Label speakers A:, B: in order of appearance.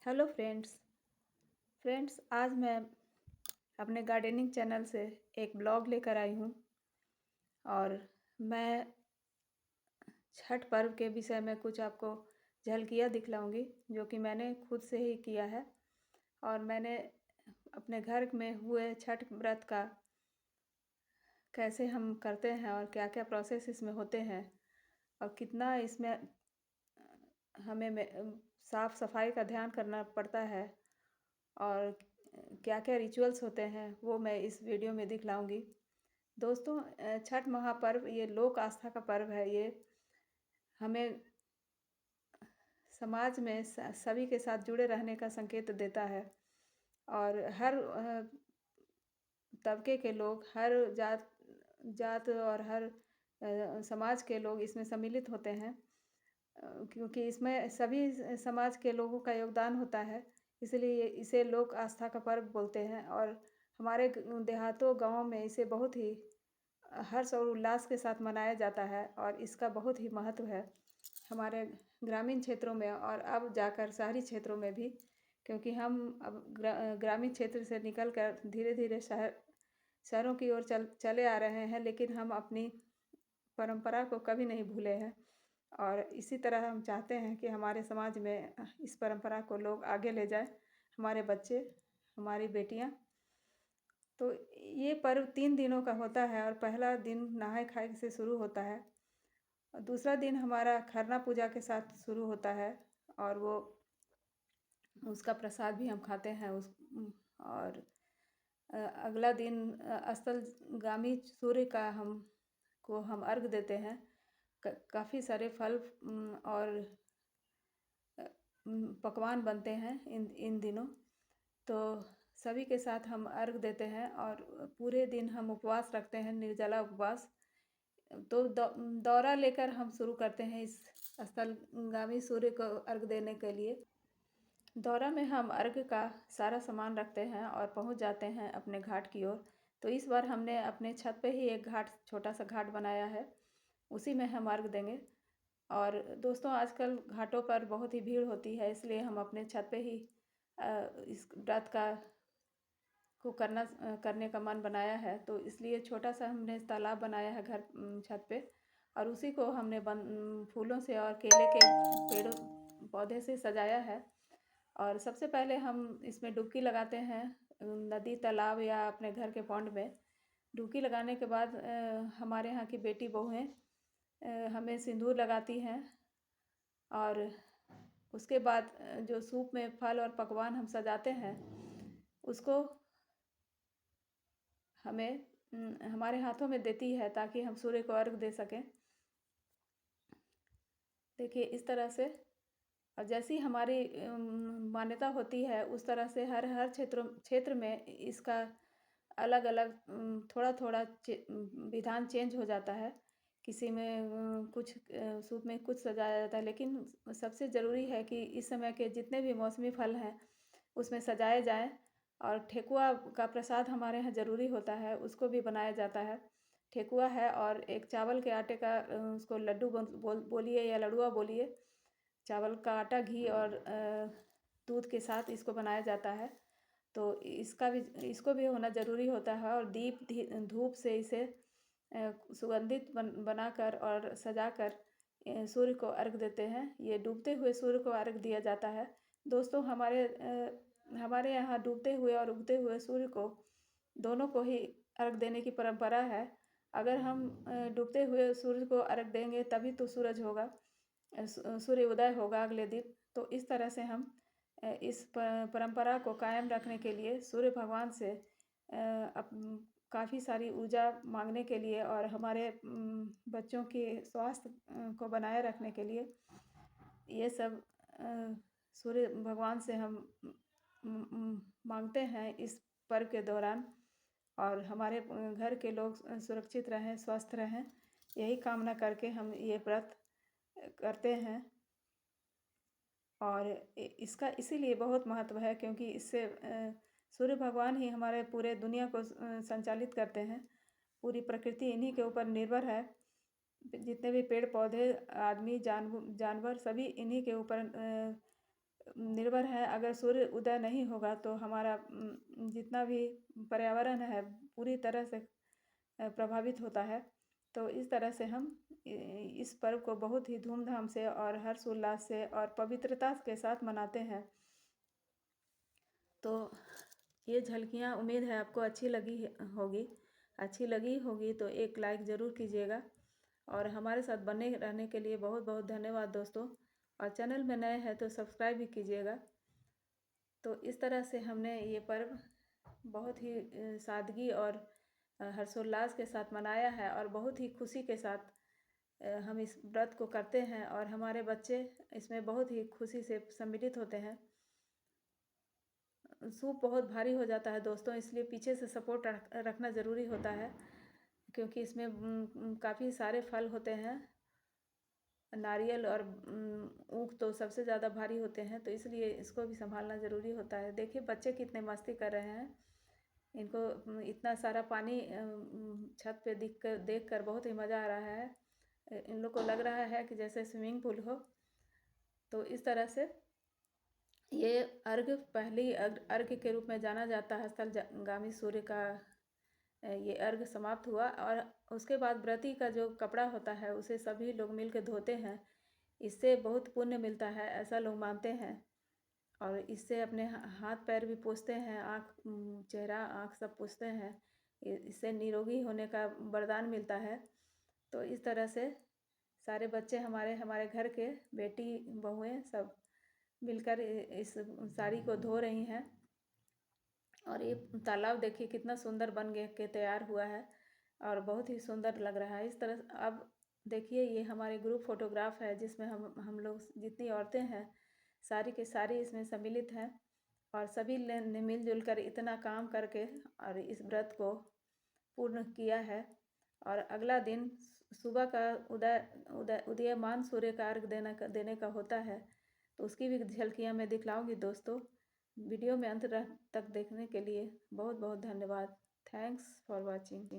A: Hello friends आज मैं अपने गार्डनिंग चैनल से एक ब्लॉग लेकर आई हूँ और मैं छठ पर्व के विषय में कुछ आपको झलकियाँ दिखलाऊंगी जो कि मैंने खुद से ही किया है। और मैंने अपने घर में हुए छठ व्रत का कैसे हम करते हैं और क्या क्या प्रोसेस इसमें होते हैं और कितना इसमें हमें साफ सफाई का ध्यान करना पड़ता है और क्या क्या रिचुअल्स होते हैं वो मैं इस वीडियो में दिखलाऊंगी। दोस्तों, छठ महापर्व ये लोक आस्था का पर्व है। ये हमें समाज में सभी के साथ जुड़े रहने का संकेत देता है और हर तबके के लोग, हर जात जात और हर समाज के लोग इसमें सम्मिलित होते हैं क्योंकि इसमें सभी समाज के लोगों का योगदान होता है, इसलिए इसे लोक आस्था का पर्व बोलते हैं। और हमारे देहातों गाँव में इसे बहुत ही हर्ष और उल्लास के साथ मनाया जाता है और इसका बहुत ही महत्व है हमारे ग्रामीण क्षेत्रों में और अब जाकर शहरी क्षेत्रों में भी, क्योंकि हम अब ग्रामीण क्षेत्र से निकलकर धीरे धीरे शहरों की ओर चले आ रहे हैं, लेकिन हम अपनी परंपरा को कभी नहीं भूले हैं। और इसी तरह हम चाहते हैं कि हमारे समाज में इस परंपरा को लोग आगे ले जाएं, हमारे बच्चे, हमारी बेटियां। तो ये पर्व 3 दिनों का होता है और पहला दिन नहाय खाए से शुरू होता है और दूसरा दिन हमारा खरना पूजा के साथ शुरू होता है और वो उसका प्रसाद भी हम खाते हैं उस और अगला दिन अस्ताचलगामी सूर्य का हम अर्घ देते हैं। काफ़ी सारे फल और पकवान बनते हैं इन इन दिनों। तो सभी के साथ हम अर्घ देते हैं और पूरे दिन हम उपवास रखते हैं, निर्जला उपवास। तो दौरा लेकर हम शुरू करते हैं इस अस्ताचलगामी सूर्य को अर्घ देने के लिए। दौरा में हम अर्घ का सारा सामान रखते हैं और पहुंच जाते हैं अपने घाट की ओर। तो इस बार हमने अपने छत पे ही एक घाट, छोटा सा घाट बनाया है, उसी में हम अर्घ देंगे। और दोस्तों, आजकल घाटों पर बहुत ही भीड़ होती है, इसलिए हम अपने छत पे ही इस व्रत को करने का मन बनाया है। तो इसलिए छोटा सा हमने तालाब बनाया है घर छत पे और उसी को हमने फूलों से और केले के पेड़ों पौधे से सजाया है। और सबसे पहले हम इसमें डुबकी लगाते हैं, नदी, तालाब या अपने घर के पॉन्ड में। डुबकी लगाने के बाद हमारे यहाँ की बेटी बहुएं हमें सिंदूर लगाती हैं और उसके बाद जो सूप में फल और पकवान हम सजाते हैं उसको हमें हमारे हाथों में देती है ताकि हम सूर्य को अर्घ दे सकें। देखिए, इस तरह से। और जैसी हमारी मान्यता होती है उस तरह से हर हर क्षेत्र में इसका अलग अलग थोड़ा थोड़ा विधान चेंज हो जाता है। किसी में कुछ सूप में कुछ सजाया जाता है, लेकिन सबसे ज़रूरी है कि इस समय के जितने भी मौसमी फल हैं उसमें सजाए जाएं। और ठेकुआ का प्रसाद हमारे यहाँ ज़रूरी होता है, उसको भी बनाया जाता है। ठेकुआ है और एक चावल के आटे का उसको लड्डू बोलिए या लड़ुआ बोलिए, चावल का आटा, घी और दूध के साथ इसको बनाया जाता है। तो इसको भी होना ज़रूरी होता है और दीप धूप से इसे सुगंधित बनाकर और सजाकर सूर्य को अर्घ देते हैं। ये डूबते हुए सूर्य को अर्घ दिया जाता है। दोस्तों, हमारे यहाँ डूबते हुए और उगते हुए सूर्य को दोनों को ही अर्घ देने की परंपरा है। अगर हम डूबते हुए सूर्य को अर्घ देंगे तभी तो सूर्य उदय होगा अगले दिन। तो इस तरह से हम इस परंपरा को कायम रखने के लिए सूर्य भगवान से काफ़ी सारी ऊर्जा मांगने के लिए और हमारे बच्चों के स्वास्थ्य को बनाए रखने के लिए ये सब सूर्य भगवान से हम मांगते हैं इस पर्व के दौरान। और हमारे घर के लोग सुरक्षित रहें, स्वस्थ रहें, यही कामना करके हम ये व्रत करते हैं। और इसका इसीलिए बहुत महत्व है क्योंकि इससे सूर्य भगवान ही हमारे पूरे दुनिया को संचालित करते हैं। पूरी प्रकृति इन्हीं के ऊपर निर्भर है। जितने भी पेड़ पौधे, आदमी, जानवर सभी इन्हीं के ऊपर निर्भर है अगर सूर्य उदय नहीं होगा तो हमारा जितना भी पर्यावरण है पूरी तरह से प्रभावित होता है। तो इस तरह से हम इस पर्व को बहुत ही धूमधाम से और हर्षोल्लास से और पवित्रता के साथ मनाते हैं। तो ये झलकियाँ उम्मीद है आपको अच्छी लगी होगी तो एक लाइक ज़रूर कीजिएगा और हमारे साथ बने रहने के लिए बहुत बहुत धन्यवाद दोस्तों। और चैनल में नए हैं तो सब्सक्राइब भी कीजिएगा। तो इस तरह से हमने ये पर्व बहुत ही सादगी और हर्षोल्लास के साथ मनाया है और बहुत ही खुशी के साथ हम इस व्रत को करते हैं और हमारे बच्चे इसमें बहुत ही खुशी से सम्मिलित होते हैं। सूप बहुत भारी हो जाता है दोस्तों, इसलिए पीछे से सपोर्ट रखना ज़रूरी होता है क्योंकि इसमें काफ़ी सारे फल होते हैं। नारियल और ऊख तो सबसे ज़्यादा भारी होते हैं, तो इसलिए इसको भी संभालना ज़रूरी होता है। देखिए बच्चे कितने मस्ती कर रहे हैं, इनको इतना सारा पानी छत पे देख कर बहुत ही मज़ा आ रहा है। इन लोग को लग रहा है कि जैसे स्विमिंग पूल हो। तो इस तरह से ये पहली अर्घ के रूप में जाना जाता है। स्थलगामी सूर्य का ये अर्घ समाप्त हुआ और उसके बाद व्रती का जो कपड़ा होता है उसे सभी लोग मिलकर धोते हैं। इससे बहुत पुण्य मिलता है ऐसा लोग मानते हैं और इससे अपने हाथ पैर भी पोंछते हैं, चेहरा आँख सब पोंछते हैं। इससे निरोगी होने का वरदान मिलता है। तो इस तरह से सारे बच्चे हमारे घर के बेटी बहुएं सब मिलकर इस साड़ी को धो रही हैं और ये तालाब देखिए कितना सुंदर बन के तैयार हुआ है और बहुत ही सुंदर लग रहा है। इस तरह अब देखिए ये हमारे ग्रुप फोटोग्राफ है जिसमें हम लोग जितनी औरतें हैं सारी की सारी इसमें सम्मिलित हैं और सभी ने मिलजुल कर इतना काम करके और इस व्रत को पूर्ण किया है। और अगला दिन सुबह का उदयमान सूर्य का अर्घ देने का होता है, तो उसकी भी झलकियाँ मैं दिखलाऊंगी दोस्तों। वीडियो में अंत तक देखने के लिए बहुत बहुत धन्यवाद। Thanks for watching.